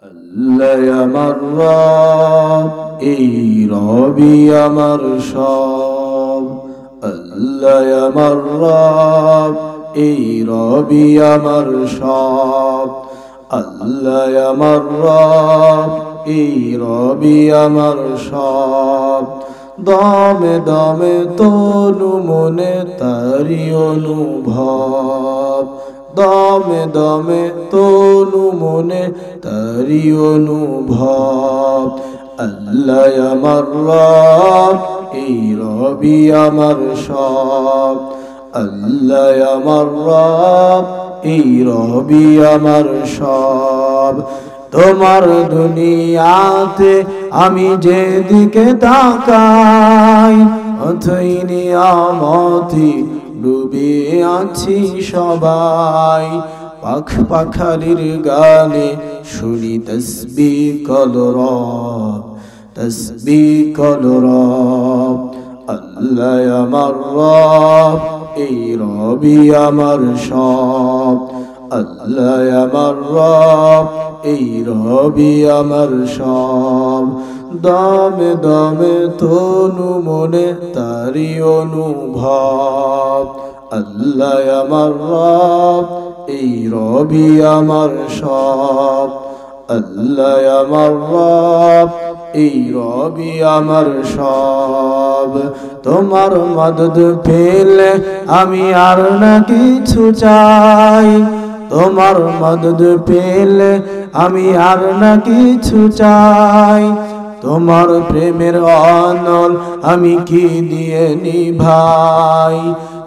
আল্লাহ আমার রব, এই রবি আমার সব। আল্লাহ আমার রব, এই রবি আমার সব। আল্লাহ আমার রব, এই রবি আমার সব। দমে দমে তনু মনে তারি অনুভব। দমে দমে তনু মনে তারি অনুভব। আল্লাহ আমার রব, এই রবি আমার সব। আল্লাহ আমার রব, এই রবি আমার সব। তোমার দুনিয়াতে আমি যেদিকে তাকাই, অথই নিয়ামতি ডুবে আছি সবাই। পাখ পাখালির গানে শুনি তসবিহ কলরব, তসবিহ কলরব। আল্লাহ আমার রব, এই রবি আমার সব। আল্লাহ আমার রব, এই রবি আমার সব। দমে দমে তনু মনে তারি অনুভব। আল্লাহ আমার রব, এই রবি আমার সব। আল্লাহ আমার রব, এই রবি আমার সব। তোমার মদদ পেলে আমি আর না কিছু চাই। তোমার মদদ পেলে আমি আর না কিছু চাই। তোমার প্রেমের অনল আমি কি দিয়ে নিভাই।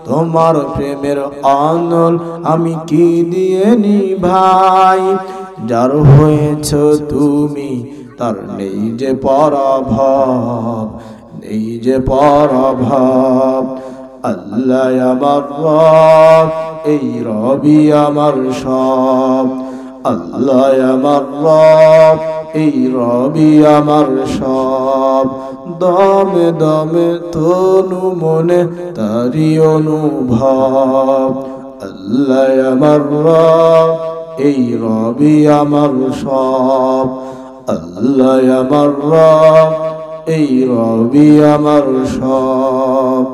তোমার প্রেমের অনল আমি কি দিয়ে নিভাই। যার হয়েছ তুমি তার নেই যে পরাভব, নেই যে পরাভব। আল্লাহ আমার রব, এই রবি আমার সব। আল্লাহ আমার রব, এই রবি আমার সব। দমে দমে তনু মনে তারি অনুভব। আল্লাহ আমার রব, এই রবি আমার সব। আল্লাহ আমার রব, এই রবি আমার সব।